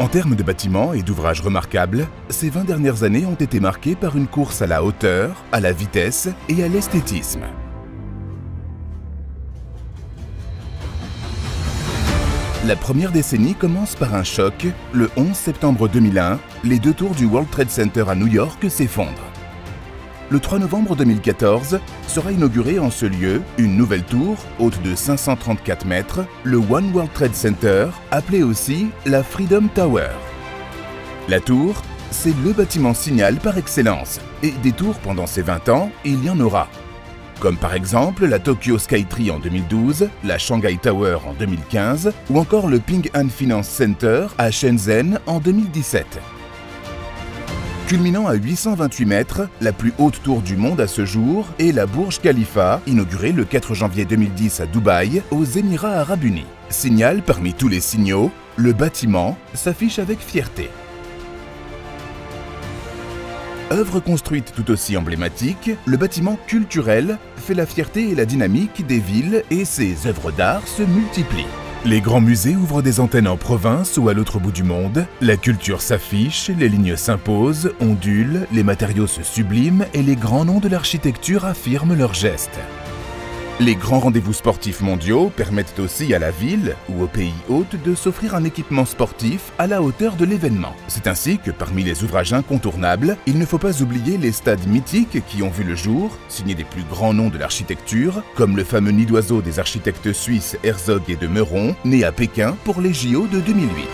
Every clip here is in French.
En termes de bâtiments et d'ouvrages remarquables, ces 20 dernières années ont été marquées par une course à la hauteur, à la vitesse et à l'esthétisme. La première décennie commence par un choc. Le 11 septembre 2001, les 2 tours du World Trade Center à New York s'effondrent. Le 3 novembre 2014 sera inaugurée en ce lieu une nouvelle tour, haute de 534 mètres, le One World Trade Center, appelé aussi la Freedom Tower. La tour, c'est le bâtiment signal par excellence, et des tours pendant ces 20 ans, il y en aura. Comme par exemple la Tokyo Skytree en 2012, la Shanghai Tower en 2015 ou encore le Ping An Finance Center à Shenzhen en 2017. Culminant à 828 mètres, la plus haute tour du monde à ce jour est la Burj Khalifa, inaugurée le 4 janvier 2010 à Dubaï, aux Émirats Arabes Unis. Signal parmi tous les signaux, le bâtiment s'affiche avec fierté. Œuvre construite tout aussi emblématique, le bâtiment culturel fait la fierté et la dynamique des villes et ses œuvres d'art se multiplient. Les grands musées ouvrent des antennes en province ou à l'autre bout du monde, la culture s'affiche, les lignes s'imposent, ondulent, les matériaux se subliment et les grands noms de l'architecture affirment leurs gestes. Les grands rendez-vous sportifs mondiaux permettent aussi à la ville ou au pays hôte de s'offrir un équipement sportif à la hauteur de l'événement. C'est ainsi que parmi les ouvrages incontournables, il ne faut pas oublier les stades mythiques qui ont vu le jour, signés des plus grands noms de l'architecture, comme le fameux nid d'oiseau des architectes suisses Herzog et de Meuron, né à Pékin pour les JO de 2008.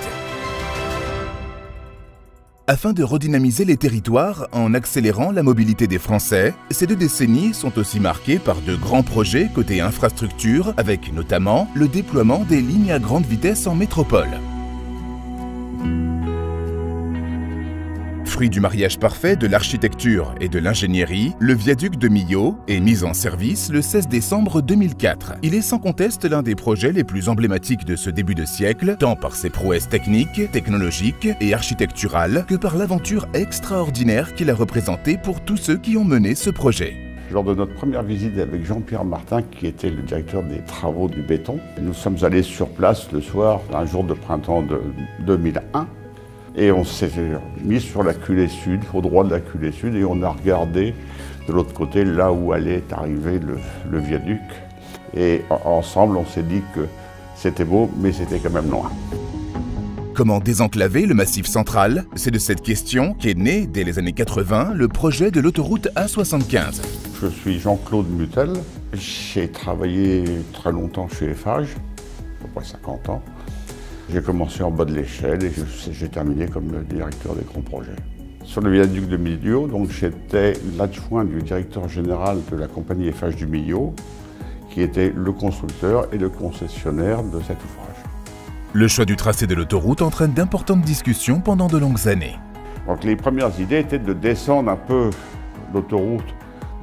Afin de redynamiser les territoires en accélérant la mobilité des Français, ces 2 décennies sont aussi marquées par de grands projets côté infrastructure, avec notamment le déploiement des lignes à grande vitesse en métropole. Fruit du mariage parfait de l'architecture et de l'ingénierie, le viaduc de Millau est mis en service le 16 décembre 2004. Il est sans conteste l'un des projets les plus emblématiques de ce début de siècle, tant par ses prouesses techniques, technologiques et architecturales que par l'aventure extraordinaire qu'il a représentée pour tous ceux qui ont mené ce projet. Lors de notre première visite avec Jean-Pierre Martin, qui était le directeur des travaux du béton, nous sommes allés sur place le soir, un jour de printemps de 2001. Et on s'est mis sur la culée sud, au droit de la culée sud, et on a regardé de l'autre côté, là où allait arriver le viaduc. Et ensemble, on s'est dit que c'était beau, mais c'était quand même loin. Comment désenclaver le Massif central? C'est de cette question qu'est né, dès les années 80, le projet de l'autoroute A75. Je suis Jean-Claude Mutel. J'ai travaillé très longtemps chez Eiffage, à peu près 50 ans. J'ai commencé en bas de l'échelle et j'ai terminé comme le directeur des grands projets. Sur le viaduc de Millau, donc j'étais l'adjoint du directeur général de la compagnie Eiffage du Millau, qui était le constructeur et le concessionnaire de cet ouvrage. Le choix du tracé de l'autoroute entraîne d'importantes discussions pendant de longues années. Donc les premières idées étaient de descendre un peu l'autoroute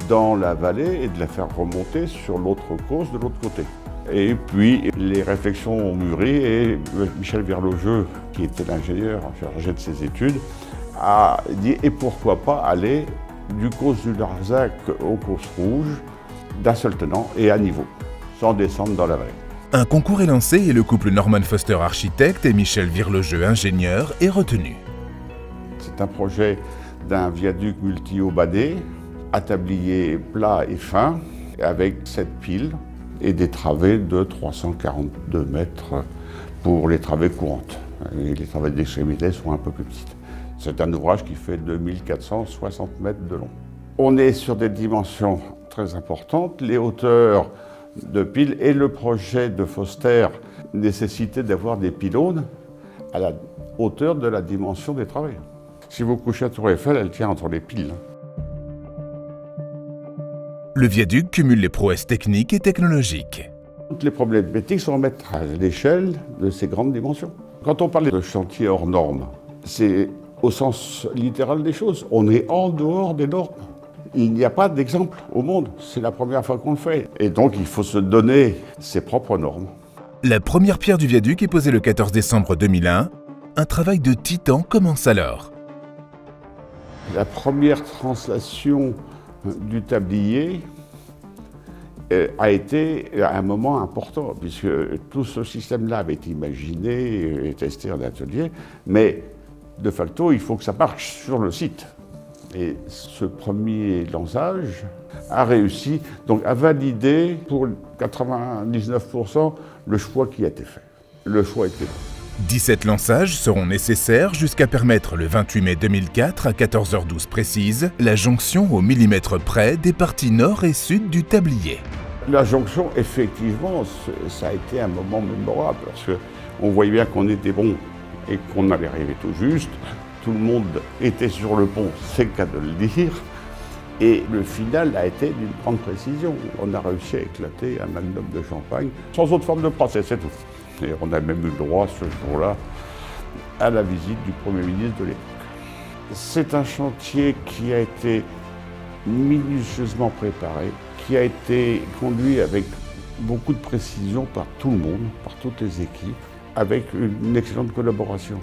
dans la vallée et de la faire remonter sur l'autre cause de l'autre côté. Et puis les réflexions ont mûri et Michel Virlogeux, qui était l'ingénieur chargé de ses études, a dit et pourquoi pas aller du causse du Larzac au causse rouge d'un seul tenant et à niveau, sans descendre dans la vallée. Un concours est lancé et le couple Norman Foster architecte et Michel Virlogeux ingénieur est retenu. C'est un projet d'un viaduc multi-haut badé, à tablier plat et fin, avec 7 piles. Et des travées de 342 mètres pour les travées courantes. Et les travées d'extrémité sont un peu plus petites. C'est un ouvrage qui fait 2460 mètres de long. On est sur des dimensions très importantes. Les hauteurs de piles et le projet de Foster nécessitait d'avoir des pylônes à la hauteur de la dimension des travées. Si vous couchez à Tour Eiffel, elle tient entre les piles. Le viaduc cumule les prouesses techniques et technologiques. Toutes les problématiques sont à mettre à l'échelle de ces grandes dimensions. Quand on parle de chantier hors normes, c'est au sens littéral des choses. On est en dehors des normes. Il n'y a pas d'exemple au monde. C'est la première fois qu'on le fait. Et donc, il faut se donner ses propres normes. La première pierre du viaduc est posée le 14 décembre 2001. Un travail de titan commence alors. La première translation du tablier a été un moment important, puisque tout ce système-là avait été imaginé et testé en atelier, mais de facto, il faut que ça marche sur le site. Et ce premier lançage a réussi donc à valider pour 99% le choix qui a été fait. Le choix était bon. 17 lançages seront nécessaires jusqu'à permettre le 28 mai 2004 à 14h12 précise la jonction au millimètre près des parties nord et sud du tablier. La jonction, effectivement, ça a été un moment mémorable parce qu'on voyait bien qu'on était bon et qu'on allait arriver tout juste. Tout le monde était sur le pont, c'est le cas de le dire. Et le final a été d'une grande précision. On a réussi à éclater un magnum de champagne sans autre forme de procès, c'est tout. Et on a même eu le droit ce jour-là à la visite du Premier ministre de l'époque. C'est un chantier qui a été minutieusement préparé, qui a été conduit avec beaucoup de précision par tout le monde, par toutes les équipes, avec une excellente collaboration.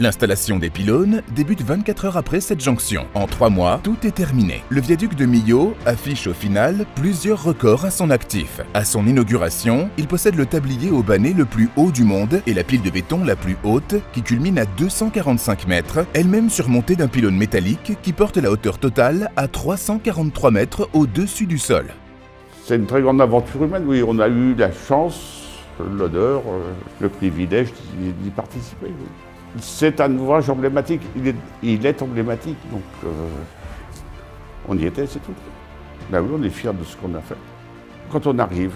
L'installation des pylônes débute 24 heures après cette jonction. En 3 mois, tout est terminé. Le viaduc de Millau affiche au final plusieurs records à son actif. À son inauguration, il possède le tablier au banné le plus haut du monde et la pile de béton la plus haute qui culmine à 245 mètres, elle-même surmontée d'un pylône métallique qui porte la hauteur totale à 343 mètres au-dessus du sol. C'est une très grande aventure humaine, oui. On a eu la chance, l'honneur, le privilège d'y participer. Oui. C'est un ouvrage emblématique, il est emblématique, donc on y était, c'est tout. Ben oui, on est fiers de ce qu'on a fait. Quand on arrive,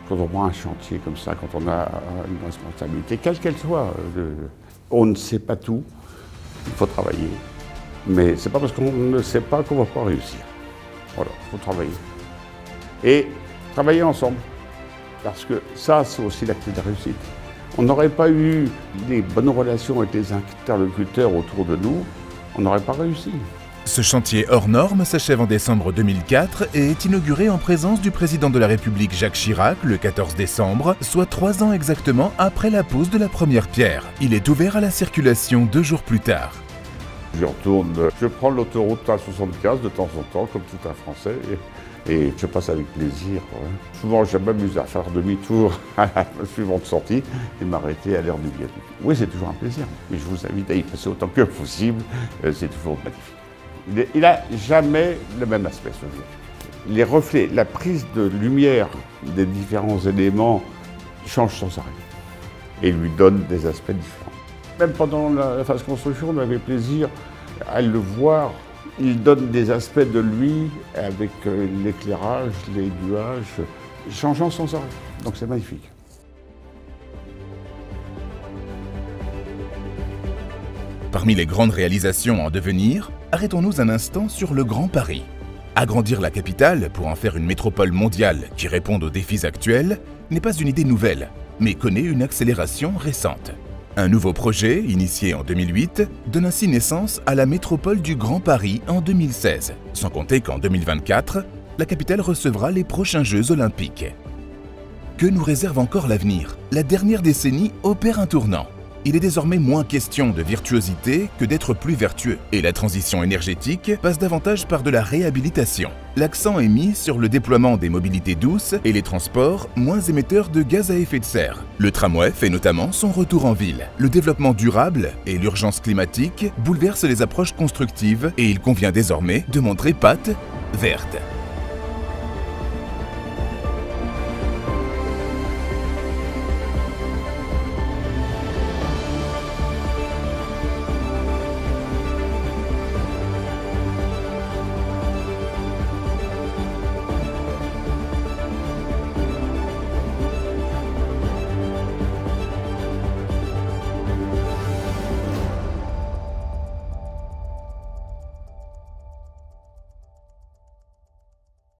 quand on prend un chantier comme ça, quand on a une responsabilité, quelle qu'elle soit, on ne sait pas tout, il faut travailler. Mais c'est pas parce qu'on ne sait pas qu'on ne va pas réussir. Voilà, il faut travailler. Et travailler ensemble, parce que ça, c'est aussi la clé de la réussite. On n'aurait pas eu des bonnes relations avec les interlocuteurs autour de nous, on n'aurait pas réussi. Ce chantier hors norme s'achève en décembre 2004 et est inauguré en présence du président de la République Jacques Chirac le 14 décembre, soit 3 ans exactement après la pose de la première pierre. Il est ouvert à la circulation 2 jours plus tard. Je prends l'autoroute A75 de temps en temps, comme tout un Français, et je passe avec plaisir. Ouais. Souvent, je m'amuse à faire demi-tour à la suivante sortie et m'arrêter à l'heure du viaduc. Oui, c'est toujours un plaisir, mais je vous invite à y passer autant que possible, c'est toujours magnifique. Il n'a jamais le même aspect, ce viaduc. Les reflets, la prise de lumière des différents éléments change sans arrêt et lui donne des aspects différents. Même pendant la phase construction, on avait plaisir à le voir. Il donne des aspects de lui avec l'éclairage, les nuages, changeant sans arrêt. Donc c'est magnifique. Parmi les grandes réalisations en devenir, arrêtons-nous un instant sur le Grand Paris. Agrandir la capitale pour en faire une métropole mondiale qui réponde aux défis actuels n'est pas une idée nouvelle, mais connaît une accélération récente. Un nouveau projet, initié en 2008, donne ainsi naissance à la métropole du Grand Paris en 2016, sans compter qu'en 2024, la capitale recevra les prochains Jeux Olympiques. Que nous réserve encore l'avenir? La dernière décennie opère un tournant. Il est désormais moins question de virtuosité que d'être plus vertueux, et la transition énergétique passe davantage par de la réhabilitation. L'accent est mis sur le déploiement des mobilités douces et les transports moins émetteurs de gaz à effet de serre. Le tramway fait notamment son retour en ville. Le développement durable et l'urgence climatique bouleversent les approches constructives et il convient désormais de montrer patte verte.